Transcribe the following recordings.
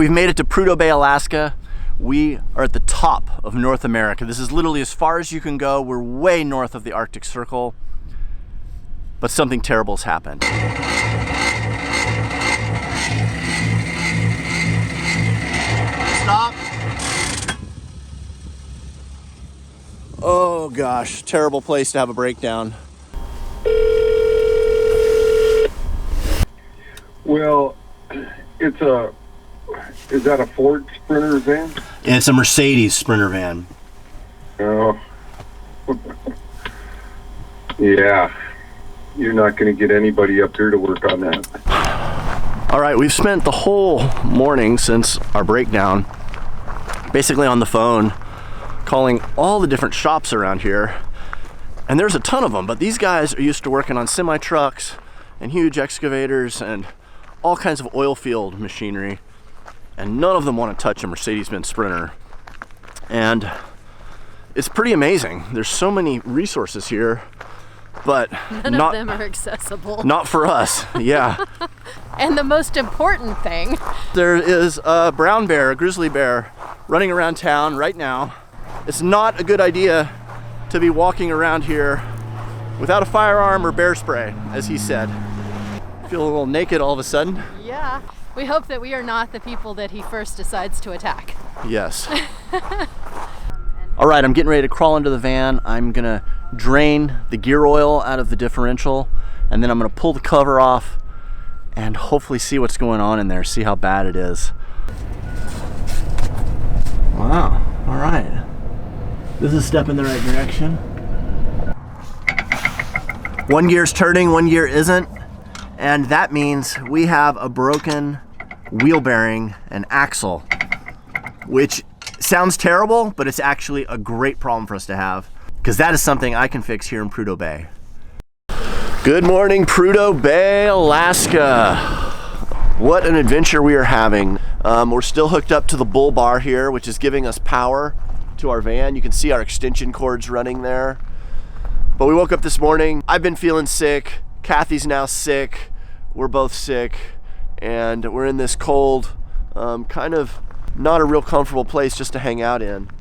we've made it to Prudo Bay, Alaska. We are at the top of North America. This is literally as far as you can go. We're way north of the Arctic Circle, but something terrible has happened. Stop. Oh gosh, terrible place to have a breakdown. Well, is that a Ford Sprinter van? It's a Mercedes Sprinter van. Oh. Yeah. You're not going to get anybody up here to work on that. All right, we've spent the whole morning since our breakdown basically on the phone, calling all the different shops around here. And there's a ton of them, but these guys are used to working on semi-trucks and huge excavators and all kinds of oil field machinery. And none of them want to touch a Mercedes-Benz Sprinter. And it's pretty amazing. There's so many resources here, but none of them are accessible. Not for us, yeah. And the most important thing, there is a brown bear, a grizzly bear, running around town right now. It's not a good idea to be walking around here without a firearm or bear spray, as he said. Feel a little naked all of a sudden. Yeah. We hope that we are not the people that he first decides to attack. Yes. All right, I'm getting ready to crawl into the van. I'm gonna drain the gear oil out of the differential, and then I'm gonna pull the cover off and hopefully see what's going on in there, see how bad it is. Wow, all right. This is a step in the right direction. One gear's turning, one gear isn't. And that means we have a broken wheel bearing and axle, which sounds terrible, but it's actually a great problem for us to have, because that is something I can fix here in Prudo Bay. Good morning, Prudo Bay, Alaska. What an adventure we are having. We're still hooked up to the bull bar here, which is giving us power to our van. You can see our extension cords running there. But we woke up this morning. I've been feeling sick. Kathy's now sick. We're both sick, and we're in this cold, kind of not a real comfortable place just to hang out in.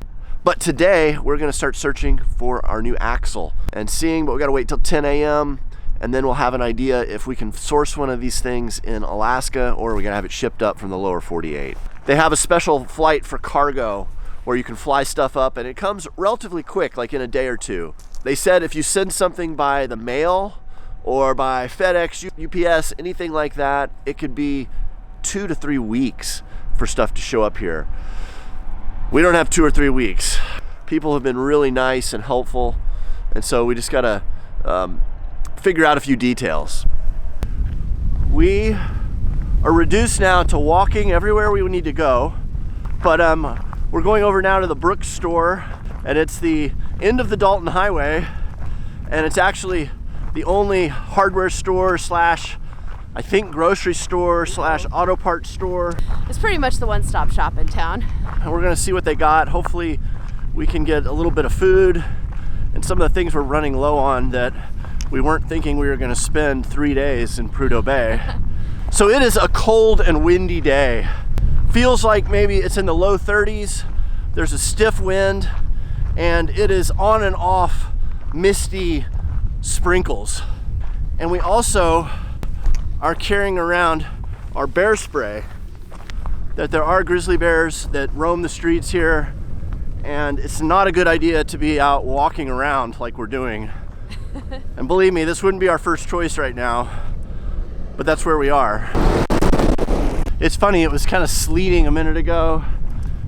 But today we're gonna start searching for our new axle and seeing, but we gotta wait till 10 a.m. and then we'll have an idea if we can source one of these things in Alaska or we're gonna have it shipped up from the lower 48. They have a special flight for cargo where you can fly stuff up, and it comes relatively quick, like in a day or two. They said if you send something by the mail or by FedEx, UPS, anything like that, it could be 2 to 3 weeks for stuff to show up here. We don't have 2 or 3 weeks. People have been really nice and helpful, and so we just gotta figure out a few details. We are reduced now to walking everywhere we need to go, but we're going over now to the Brook Store, and it's the end of the Dalton Highway, and it's actually the only hardware store slash, I think, grocery store slash auto parts store. It's pretty much the one-stop shop in town. And we're gonna see what they got. Hopefully we can get a little bit of food and some of the things we're running low on that we weren't thinking we were gonna spend 3 days in Prudo Bay. So it is a cold and windy day. Feels like maybe it's in the low 30s. There's a stiff wind, and it is on and off misty sprinkles. And we also are carrying around our bear spray, that there are grizzly bears that roam the streets here, and it's not a good idea to be out walking around like we're doing. And believe me, this wouldn't be our first choice right now, but that's where we are. It's funny, it was kind of sleeting a minute ago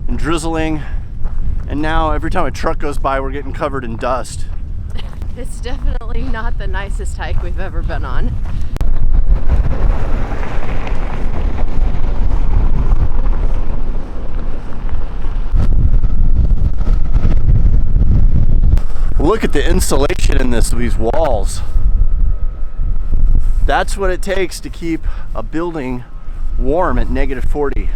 and drizzling, and now every time a truck goes by we're getting covered in dust. It's definitely not the nicest hike we've ever been on. Look at the insulation in these walls. That's what it takes to keep a building warm at -40.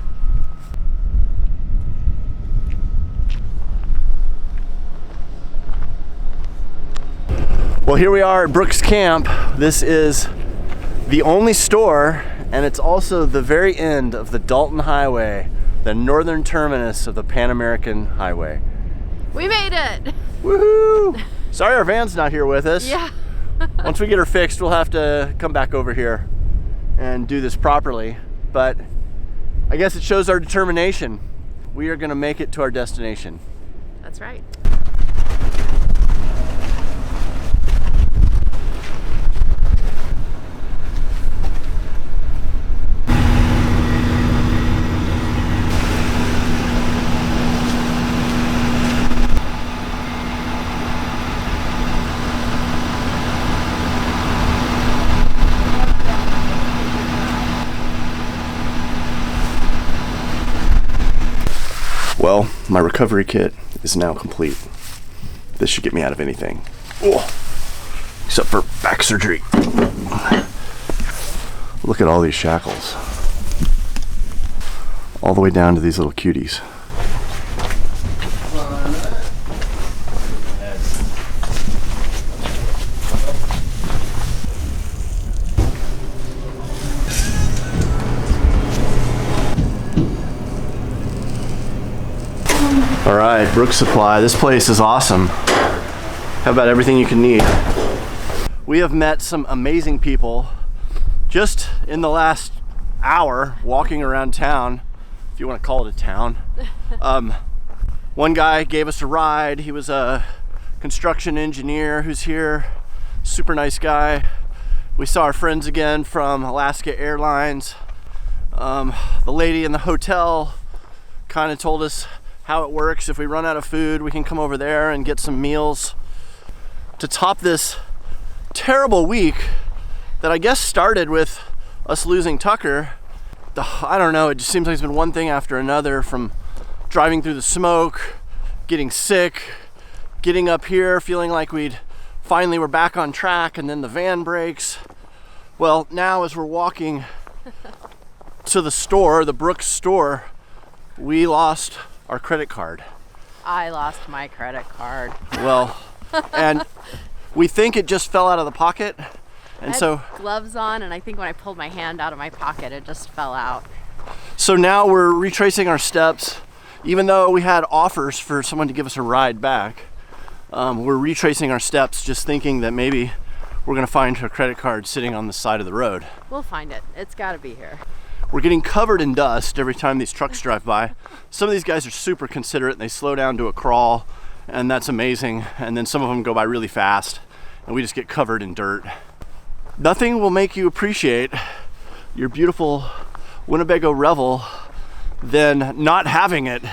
Well, here we are at Brooks Camp. This is the only store, and it's also the very end of the Dalton Highway the northern terminus of the Pan American Highway. We made it! Woohoo! Sorry our van's not here with us. Yeah. Once we get her fixed, we'll have to come back over here and do this properly. But I guess it shows our determination. We are gonna make it to our destination. That's right. Well, my recovery kit is now complete. This should get me out of anything. Oh, except for back surgery. Look at all these shackles. All the way down to these little cuties. All right, Brook Supply. This place is awesome. How about everything you can need? We have met some amazing people just in the last hour walking around town, if you want to call it a town. One guy gave us a ride. He was a construction engineer who's here. Super nice guy. We saw our friends again from Alaska Airlines. The lady in the hotel kind of told us how it works. If we run out of food, we can come over there and get some meals. To top this terrible week that I guess started with us losing Tucker, I don't know, it just seems like it's been one thing after another, from driving through the smoke, getting sick, getting up here, feeling like finally we're back on track, and then the van breaks. Well, now as we're walking to the store, the Brook Store, we lost our credit card. I lost my credit card. Well, and we think it just fell out of the pocket, and I so had gloves on, and I think when I pulled my hand out of my pocket, it just fell out. so now we're retracing our steps. Even though we had offers for someone to give us a ride back, we're retracing our steps, just thinking that maybe we're gonna find a credit card sitting on the side of the road. We'll find it. It's got to be here. We're getting covered in dust every time these trucks drive by. Some of these guys are super considerate and they slow down to a crawl, and that's amazing. And then some of them go by really fast and we just get covered in dirt. Nothing will make you appreciate your beautiful Winnebago Revel than not having it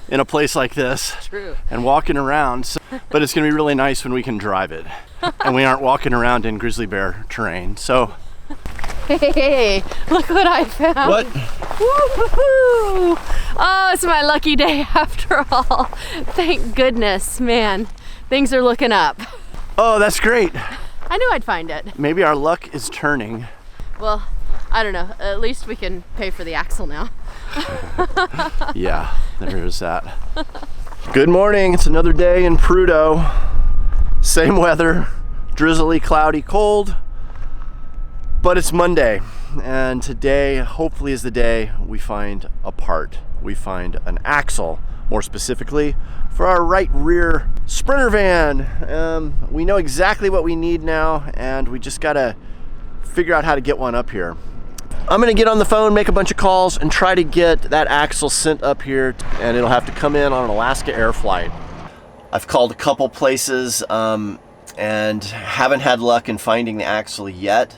in a place like this. True. And walking around. But it's gonna be really nice when we can drive it and we aren't walking around in Grizzly Bear terrain. So Hey, look what I found. what? Woo-hoo-hoo. Oh, it's my lucky day after all. Thank goodness, man. Things are looking up. Oh, that's great. I knew I'd find it. Maybe our luck is turning. Well, I don't know. At least we can pay for the axle now. Yeah, there is that. Good morning. It's another day in Prudo. Same weather, drizzly, cloudy, cold. But it's Monday, and today hopefully is the day we find a part. We find an axle, more specifically, for our right rear Sprinter van. We know exactly what we need now, and we just gotta figure out how to get one up here. I'm gonna get on the phone, make a bunch of calls, and try to get that axle sent up here, and it'll have to come in on an Alaska Air flight. I've called a couple places and haven't had luck in finding the axle yet.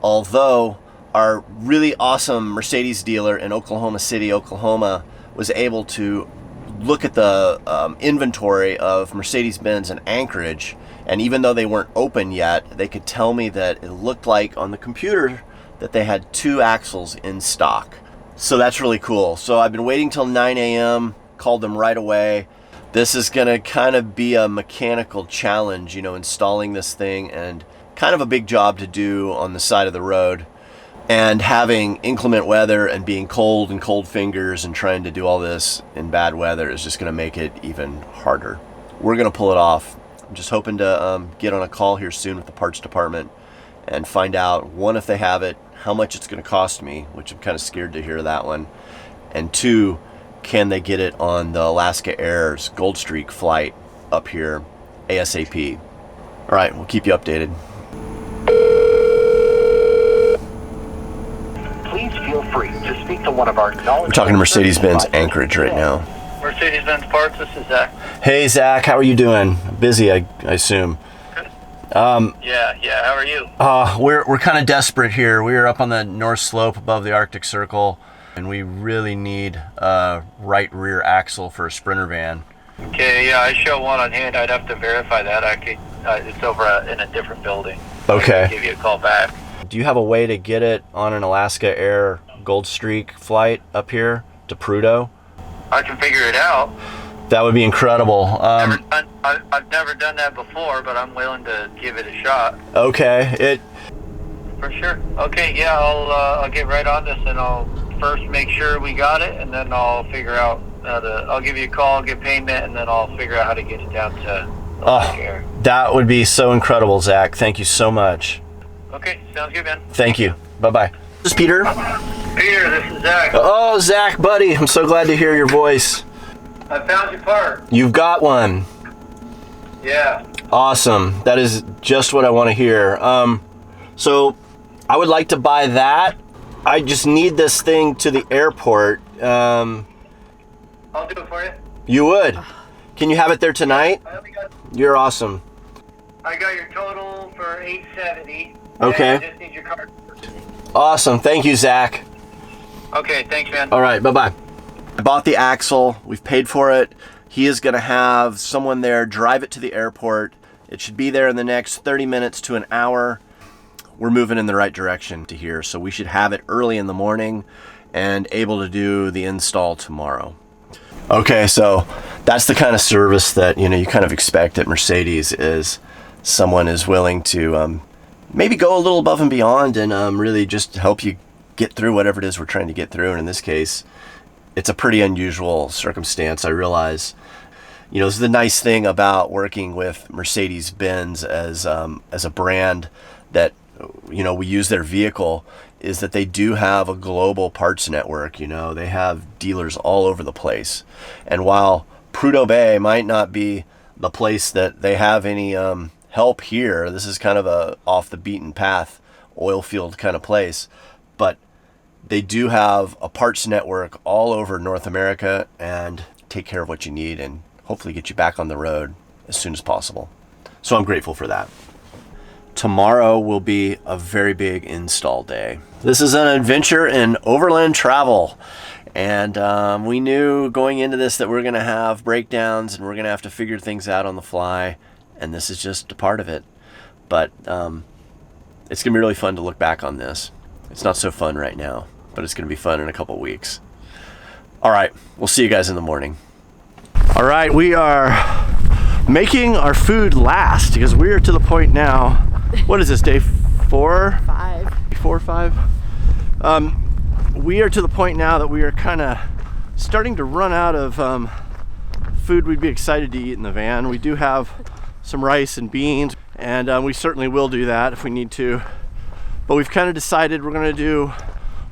Although our really awesome Mercedes dealer in Oklahoma City, Oklahoma, was able to look at the inventory of Mercedes-Benz in Anchorage, and even though they weren't open yet, they could tell me that it looked like on the computer that they had 2 axles in stock. So that's really cool. So I've been waiting till 9 a.m., called them right away. This is gonna kind of be a mechanical challenge, you know, installing this thing, and kind of a big job to do on the side of the road, and having inclement weather and being cold and cold fingers and trying to do all this in bad weather is just going to make it even harder. We're going to pull it off. I'm just hoping to get on a call here soon with the parts department and find out, 1, if they have it, how much it's going to cost me, which I'm kind of scared to hear that one, and 2, can they get it on the Alaska Air's Gold Streak flight up here ASAP. All right, we'll keep you updated. Please feel free to speak to one of our knowledgeable... We're talking to Mercedes-Benz Anchorage right now. Mercedes-Benz Parts, this is Zach. Hey, Zach, how are you doing? Busy, I assume. Yeah, how are you? We're kind of desperate here. We are up on the north slope above the Arctic Circle, and we really need a right rear axle for a Sprinter van. Okay, yeah, I show one on hand. I'd have to verify that. It's over in a different building. Okay. I'll give you a call back. Do you have a way to get it on an Alaska Air Gold Streak flight up here to Prudhoe? I can figure it out. That would be incredible. I've never done that before, but I'm willing to give it a shot. Okay. For sure. Okay, yeah, I'll get right on this, and I'll first make sure we got it, and then I'll figure out I'll give you a call, get payment, and then I'll figure out how to get it down to Alaska Air. That would be so incredible, Zach. Thank you so much. Okay, sounds good, man. Thank you. Bye-bye. This is Peter. Peter, this is Zach. Oh, Zach, buddy. I'm so glad to hear your voice. I found your part. You've got one. Yeah. Awesome. That is just what I want to hear. So I would like to buy that. I just need this thing to the airport. I'll do it for you. You would? Can you have it there tonight? You're awesome. I got your total for $870. Okay. I just need your card. Awesome. Thank you, Zach. Okay, thanks, man. All right, bye-bye. I bought the axle. We've paid for it. He is going to have someone there drive it to the airport. It should be there in the next 30 minutes to an hour. We're moving in the right direction to here, so we should have it early in the morning and able to do the install tomorrow. Okay, so that's the kind of service that you kind of expect at Mercedes, is someone is willing to maybe go a little above and beyond and really just help you get through whatever it is we're trying to get through. And in this case, it's a pretty unusual circumstance, I realize. This is the nice thing about working with Mercedes-Benz as a brand that, we use their vehicle, is that they do have a global parts network. They have dealers all over the place. And while Prudo Bay might not be the place that they have any help here, this is kind of a off the beaten path oil field kind of place, but they do have a parts network all over North America and take care of what you need and hopefully get you back on the road as soon as possible. So I'm grateful for that. Tomorrow will be a very big install day. This is an adventure in overland travel. And we knew going into this that we're going to have breakdowns and we're going to have to figure things out on the fly. And this is just a part of it. But it's going to be really fun to look back on this. It's not so fun right now, but it's going to be fun in a couple weeks. All right, we'll see you guys in the morning. All right, we are making our food last because we are to the point now. What is this, day 4? 5. 4 or 5? We are to the point now that we are kind of starting to run out of food we'd be excited to eat in the van. We do have some rice and beans, and we certainly will do that if we need to. But we've kind of decided we're going to do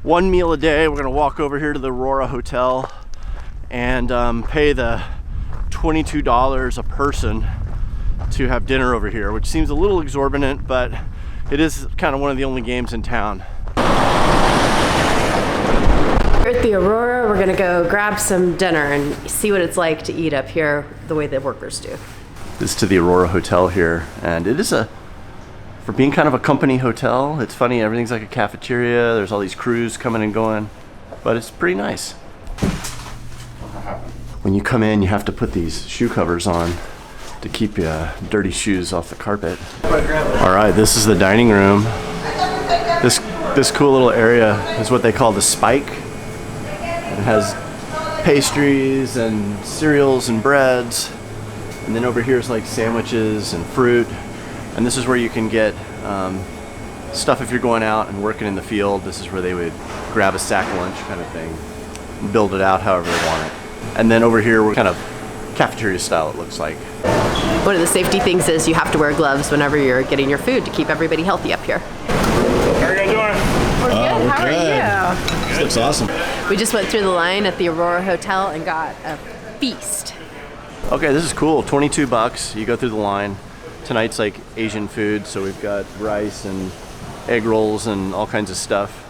one meal a day. We're going to walk over here to the Aurora Hotel and pay the $22 a person to have dinner over here, which seems a little exorbitant, but it is kind of one of the only games in town. We're at the Aurora. We're gonna go grab some dinner and see what it's like to eat up here the way the workers do. This is to the Aurora Hotel here, and it is for being kind of a company hotel, it's funny, everything's like a cafeteria, there's all these crews coming and going, but it's pretty nice. When you come in, you have to put these shoe covers on to keep your dirty shoes off the carpet. All right, this is the dining room. This cool little area is what they call the spike. It has pastries and cereals and breads. And then over here is like sandwiches and fruit. And this is where you can get stuff if you're going out and working in the field. This is where they would grab a sack lunch kind of thing and build it out however they want it. And then over here, we're kind of cafeteria style, it looks like. One of the safety things is you have to wear gloves whenever you're getting your food to keep everybody healthy up here. How are you guys doing? We're good. How How are you? This looks awesome. We just went through the line at the Aurora Hotel and got a feast. Okay, this is cool. 22 bucks. You go through the line. Tonight's like Asian food, so we've got rice and egg rolls and all kinds of stuff.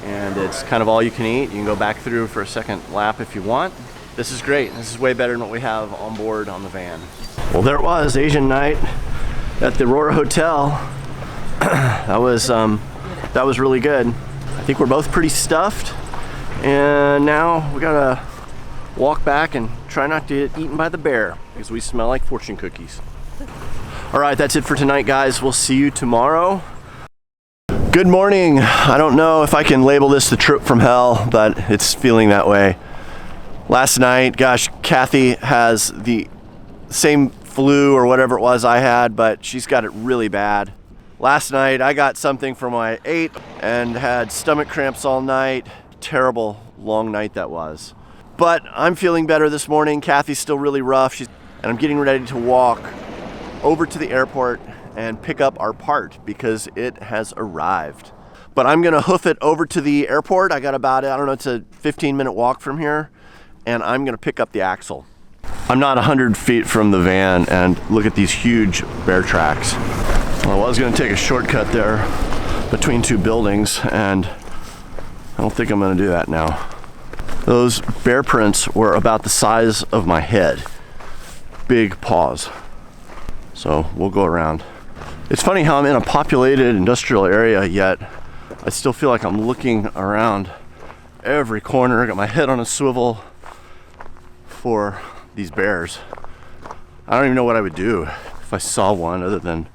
And it's kind of all you can eat. You can go back through for a second lap if you want. This is great. This is way better than what we have on board on the van. Well, there it was, Asian night at the Aurora Hotel. That was really good. I think we're both pretty stuffed. And now we gotta walk back and try not to get eaten by the bear because we smell like fortune cookies. All right, that's it for tonight, guys. We'll see you tomorrow. Good morning. I don't know if I can label this the trip from hell, but it's feeling that way. Last night, gosh, Kathy has the same flu or whatever it was I had, but she's got it really bad. Last night, I got something from when I ate and had stomach cramps all night. Terrible long night that was. But I'm feeling better this morning. Kathy's still really rough, and I'm getting ready to walk over to the airport and pick up our part because it has arrived. But I'm gonna hoof it over to the airport. I got about, I don't know, it's a 15-minute walk from here, and I'm gonna pick up the axle. I'm not 100 feet from the van, and look at these huge bear tracks. Well, I was gonna take a shortcut there between two buildings, and I don't think I'm gonna do that now. Those bear prints were about the size of my head. Big paws. So we'll go around. It's funny how I'm in a populated industrial area, yet I still feel like I'm looking around every corner. I got my head on a swivel for these bears. I don't even know what I would do if I saw one, other than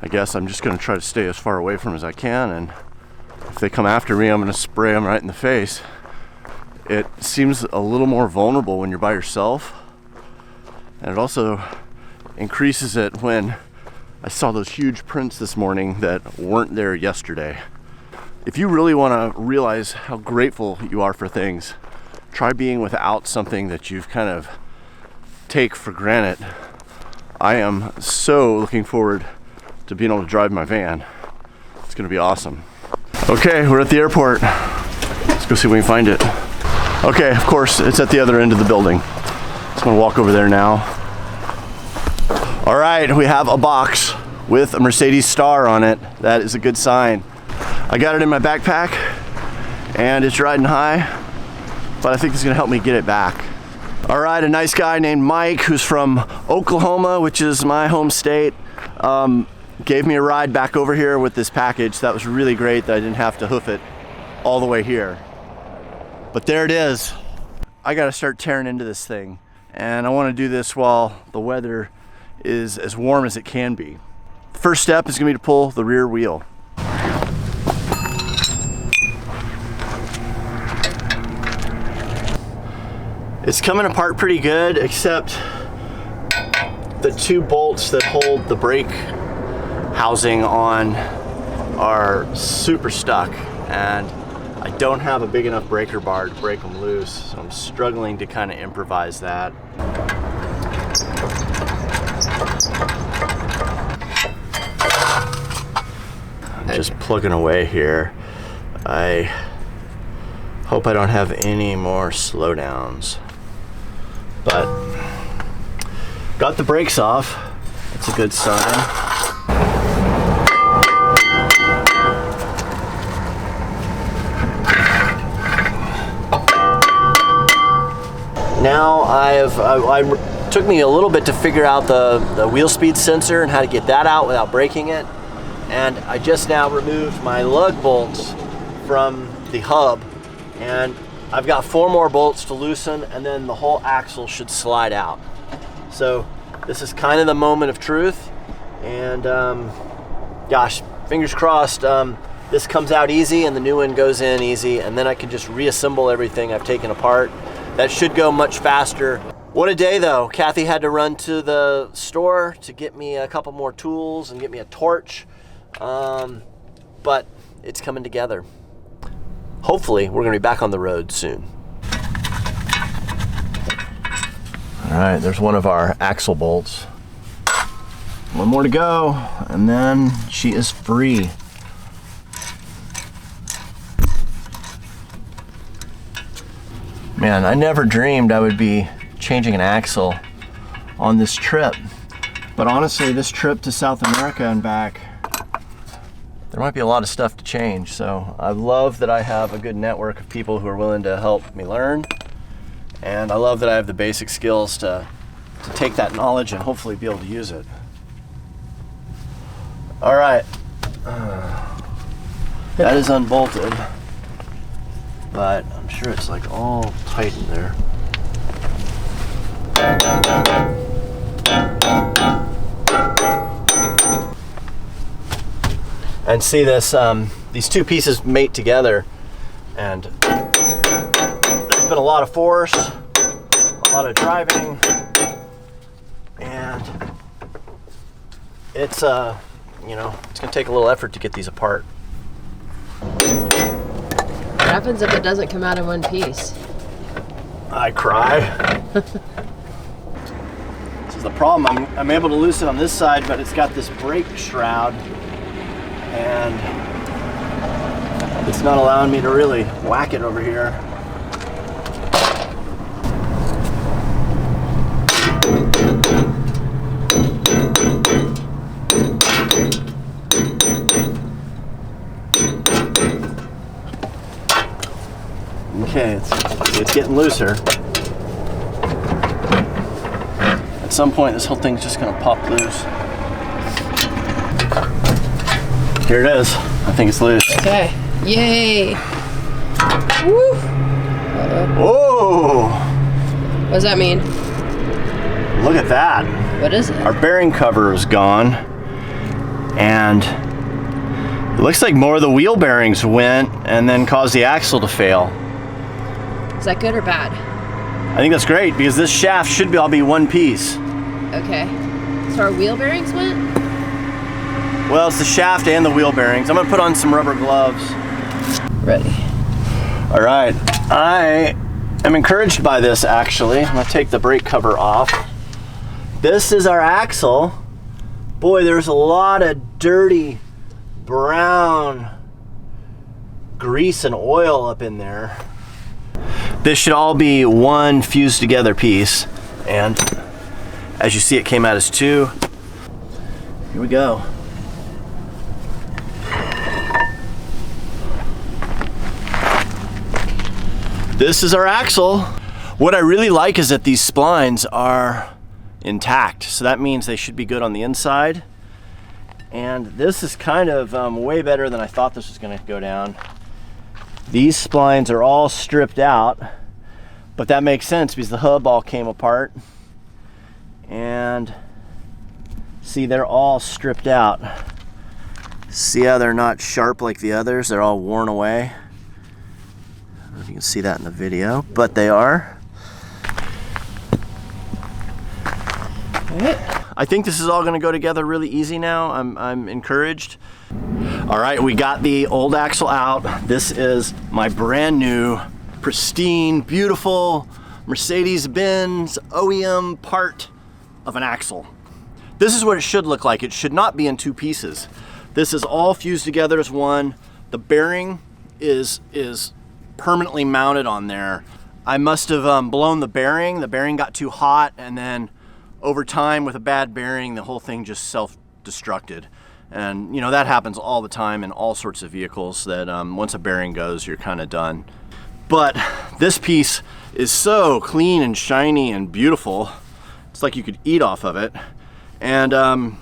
I guess I'm just gonna try to stay as far away from as I can, and if they come after me, I'm gonna spray them right in the face. It seems a little more vulnerable when you're by yourself, and it also increases it when I saw those huge prints this morning that weren't there yesterday. If you really want to realize how grateful you are for things, try being without something that you've kind of take for granted. I am so looking forward to being able to drive my van. It's going to be awesome. Okay, we're at the airport. Let's go see if we can find it. Okay, of course, it's at the other end of the building. Just going to walk over there now. All right, we have a box with a Mercedes star on it. That is a good sign. I got it in my backpack and it's riding high, but I think it's gonna help me get it back. All right, a nice guy named Mike, who's from Oklahoma, which is my home state, gave me a ride back over here with this package. That was really great that I didn't have to hoof it all the way here. But there it is. I gotta start tearing into this thing, and I wanna do this while the weather is as warm as it can be. First step is gonna be to pull the rear wheel. It's coming apart pretty good, except the two bolts that hold the brake housing on are super stuck, and I don't have a big enough breaker bar to break them loose, so I'm struggling to kind of improvise that. I'm just plugging away here. I hope I don't have any more slowdowns, but got the brakes off. That's a good sign. Now it took me a little bit to figure out the wheel speed sensor and how to get that out without breaking it. And I just now removed my lug bolts from the hub, and I've got 4 more bolts to loosen, and then the whole axle should slide out. So this is kind of the moment of truth, and gosh, fingers crossed, this comes out easy and the new one goes in easy, and then I can just reassemble everything I've taken apart. That should go much faster. What a day though. Kathy had to run to the store to get me a couple more tools and get me a torch, but it's coming together. Hopefully we're gonna be back on the road soon. All right, there's one of our axle bolts. One more to go, and then she is free. Man, I never dreamed I would be changing an axle on this trip. But honestly, this trip to South America and back, there might be a lot of stuff to change. So I love that I have a good network of people who are willing to help me learn. And I love that I have the basic skills to take that knowledge and hopefully be able to use it. All right. That is unbolted, but I'm sure it's like all tight in there. And see this, these two pieces mate together, and there's been a lot of force, a lot of driving, and it's you know, it's gonna take a little effort to get these apart. What happens if it doesn't come out in one piece? I cry. This is the problem. I'm able to loosen on this side, but it's got this brake shroud, and it's not allowing me to really whack it over here. Okay, it's getting looser. At some point, this whole thing's just gonna pop loose. Here it is. I think it's loose. Okay. Yay. Woo. Whoa! What does that mean? Look at that. What is it? Our bearing cover is gone, and it looks like more of the wheel bearings went and then caused the axle to fail. Is that good or bad? I think that's great because this shaft should all be one piece. Okay. So our wheel bearings went? Well, it's the shaft and the wheel bearings. I'm gonna put on some rubber gloves. Ready. All right, I am encouraged by this actually. I'm gonna take the brake cover off. This is our axle. Boy, there's a lot of dirty brown grease and oil up in there. This should all be one fused together piece, and as you see, it came out as two. Here we go. This is our axle. What I really like is that these splines are intact, so that means they should be good on the inside. And this is kind of way better than I thought this was gonna go down. These splines are all stripped out, but that makes sense because the hub all came apart. And see, they're all stripped out. See how they're not sharp like the others? They're all worn away. I don't know if you can see that in the video, but they are. I think this is all gonna go together really easy now. I'm encouraged. All right, we got the old axle out. This is my brand new, pristine, beautiful Mercedes-Benz OEM part of an axle. This is what it should look like. It should not be in two pieces. This is all fused together as one. The bearing is permanently mounted on there. I must have blown the bearing. The bearing got too hot, and then over time with a bad bearing, the whole thing just self-destructed. And you know, that happens all the time in all sorts of vehicles, that once a bearing goes, you're kind of done. But this piece is so clean and shiny and beautiful. It's like you could eat off of it. And I'm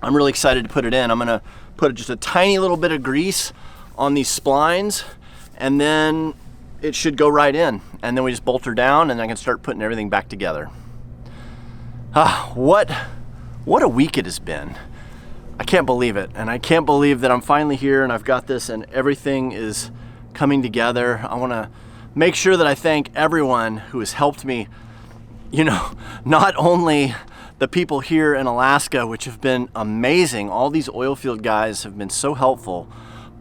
really excited to put it in. I'm gonna put just a tiny little bit of grease on these splines, and then it should go right in. And then we just bolt her down, and I can start putting everything back together. What a week it has been. I can't believe it, and I can't believe that I'm finally here and I've got this and everything is coming together. I want to make sure that I thank everyone who has helped me, you know, not only the people here in Alaska, which have been amazing. All these oil field guys have been so helpful,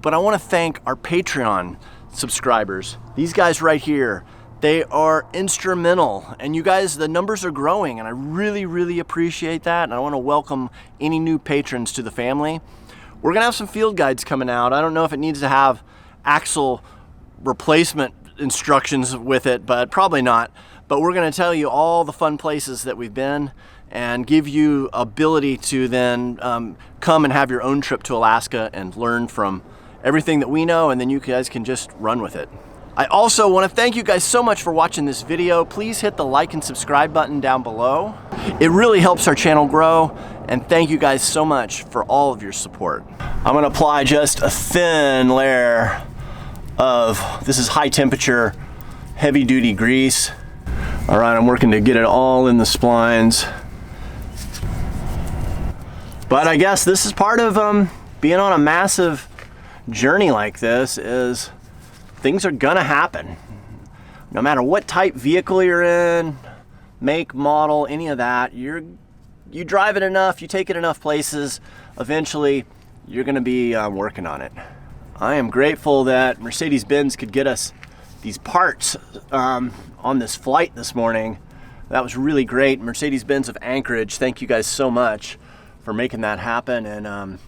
but I want to thank our Patreon subscribers. These guys right here, they are instrumental, and you guys, the numbers are growing, and I really, really appreciate that. And I want to welcome any new patrons to the family. We're gonna have some field guides coming out. I don't know if it needs to have axle replacement instructions with it, but probably not. But we're going to tell you all the fun places that we've been and give you ability to then come and have your own trip to Alaska and learn from everything that we know, and then you guys can just run with it. I also want to thank you guys so much for watching this video. Please hit the like and subscribe button down below. It really helps our channel grow, and thank you guys so much for all of your support. I'm going to apply just a thin layer of, this is high temperature, heavy duty grease. All right, I'm working to get it all in the splines. But I guess this is part of being on a massive journey like this, is things are gonna happen. No matter what type vehicle you're in, make, model, any of that, you drive it enough, you take it enough places, eventually you're gonna be working on it. I am grateful that Mercedes-Benz could get us these parts on this flight this morning. That was really great. Mercedes-Benz of Anchorage, thank you guys so much for making that happen, and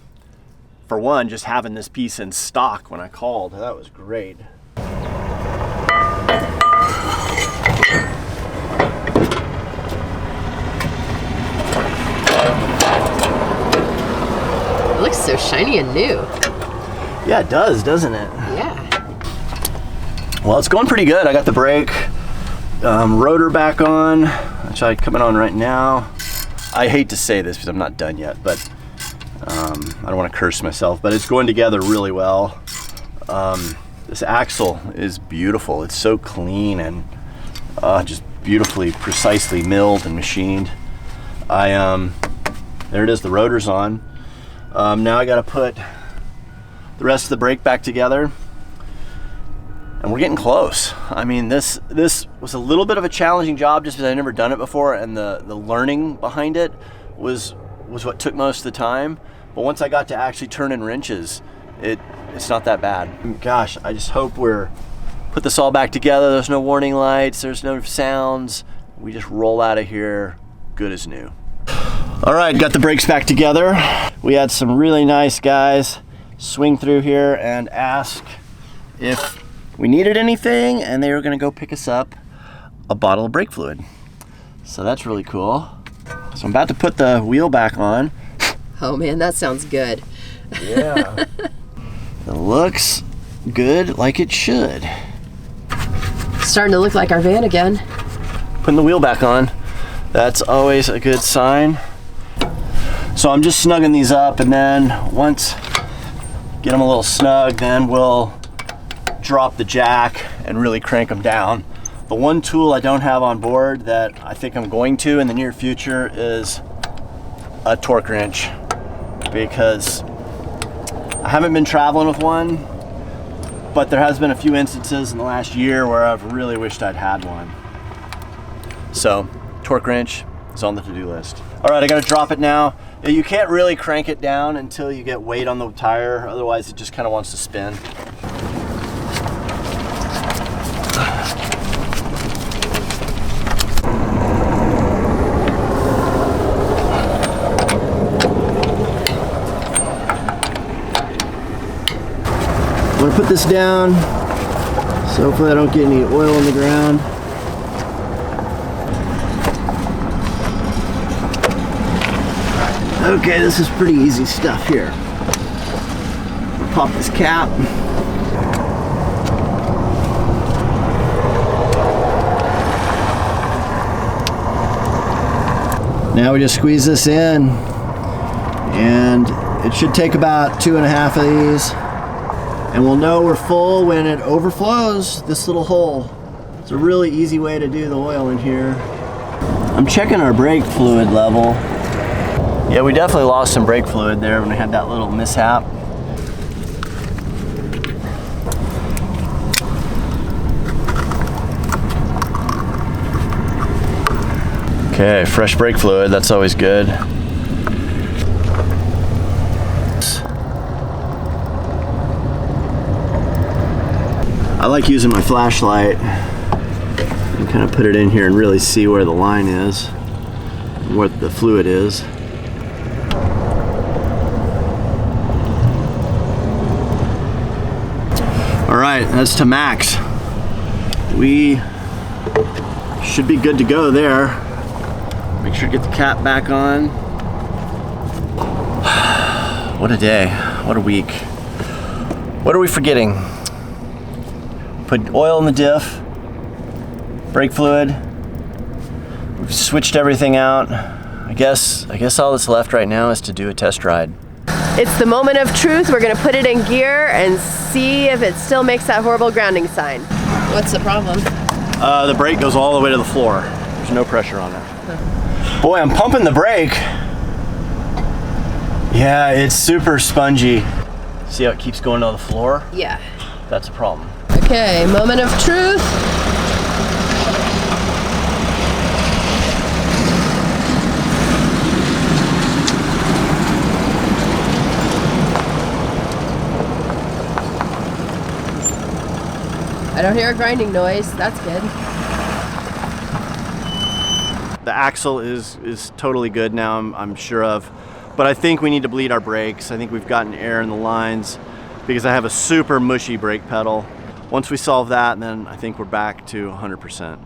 for one, just having this piece in stock when I called. That was great. It looks so shiny and new. Yeah, it does, doesn't it? Yeah. Well, it's going pretty good. I got the brake rotor back on, which I'm coming on right now. I hate to say this because I'm not done yet, but I don't want to curse myself, but it's going together really well. This axle is beautiful. It's so clean and just beautifully, precisely milled and machined. There it is, the rotor's on. Now I got to put the rest of the brake back together, and we're getting close. I mean, this was a little bit of a challenging job just because I'd never done it before, and the learning behind it was what took most of the time. But once I got to actually turning wrenches, it's not that bad. Gosh, I just hope we're put this all back together. There's no warning lights, there's no sounds. We just roll out of here good as new. All right, got the brakes back together. We had some really nice guys swing through here and ask if we needed anything, and they were gonna go pick us up a bottle of brake fluid. So that's really cool. So I'm about to put the wheel back on. Oh man, that sounds good. Yeah. It looks good, like it should. Starting to look like our van again. Putting the wheel back on, that's always a good sign. So I'm just snugging these up, and then once get them a little snug, then we'll drop the jack and really crank them down. The one tool I don't have on board that I think I'm going to in the near future is a torque wrench, because I haven't been traveling with one, but there has been a few instances in the last year where I've really wished I'd had one. So torque wrench is on the to-do list. All right, I gotta drop it now. You can't really crank it down until you get weight on the tire, otherwise it just kind of wants to spin. I'm gonna put this down so hopefully I don't get any oil on the ground. Okay, this is pretty easy stuff here. Pop this cap. Now we just squeeze this in, and it should take about 2.5 of these. And we'll know we're full when it overflows this little hole. It's a really easy way to do the oil in here. I'm checking our brake fluid level. Yeah, we definitely lost some brake fluid there when we had that little mishap. Okay, fresh brake fluid, that's always good. I like using my flashlight and kind of put it in here and really see where the line is, what the fluid is. All right, that's to max. We should be good to go there. Make sure to get the cap back on. What a day, what a week. What are we forgetting? Put oil in the diff, brake fluid. We've switched everything out. I guess all that's left right now is to do a test ride. It's the moment of truth. We're gonna put it in gear and see if it still makes that horrible grounding sign. What's the problem? The brake goes all the way to the floor. There's no pressure on it. Boy, I'm pumping the brake. Yeah, it's super spongy. See how it keeps going to the floor? Yeah. That's a problem. Okay, moment of truth. I don't hear a grinding noise. That's good. The axle is totally good now, I'm sure of. But I think we need to bleed our brakes. I think we've gotten air in the lines because I have a super mushy brake pedal. Once we solve that, then I think we're back to 100%.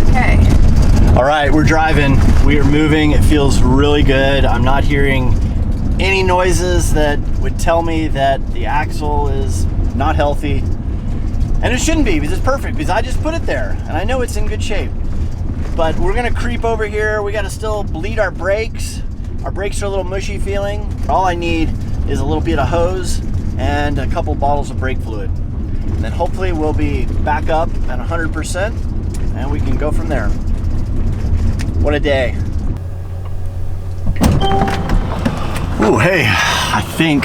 Okay. All right, we're driving. We are moving. It feels really good. I'm not hearing any noises that would tell me that the axle is not healthy. And it shouldn't be, because it's perfect, because I just put it there and I know it's in good shape. But we're gonna creep over here. We gotta still bleed our brakes. Our brakes are a little mushy feeling. All I need is a little bit of hose and a couple bottles of brake fluid. And then hopefully we'll be back up at 100% and we can go from there. What a day. Ooh, hey, I think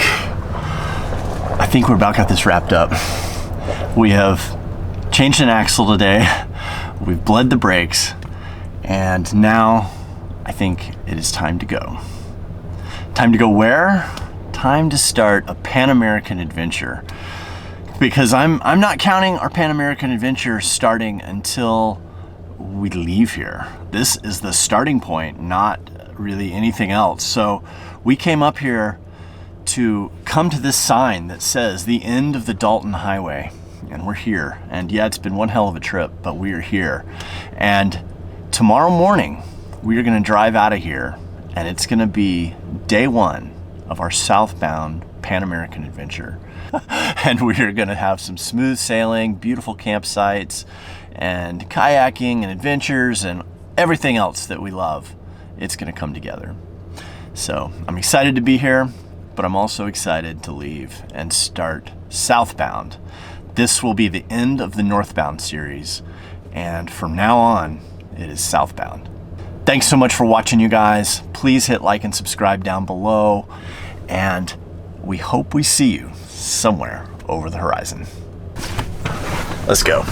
we're about got this wrapped up. We have changed an axle today. We've bled the brakes. And now I think it is time to go. Time to go where? Time to start a Pan American adventure. Because I'm not counting our Pan American adventure starting until we leave here. This is the starting point, not really anything else. So we came up here to come to this sign that says the end of the Dalton Highway. And we're here. And yeah, it's been one hell of a trip, but we are here. And tomorrow morning, we are gonna drive out of here and it's gonna be day one of our southbound Pan American adventure. And we are gonna have some smooth sailing, beautiful campsites, and kayaking and adventures and everything else that we love. It's gonna come together. So I'm excited to be here, but I'm also excited to leave and start southbound. This will be the end of the Northbound series, and from now on, it is southbound. Thanks so much for watching, you guys. Please hit like and subscribe down below, and we hope we see you somewhere over the horizon. Let's go.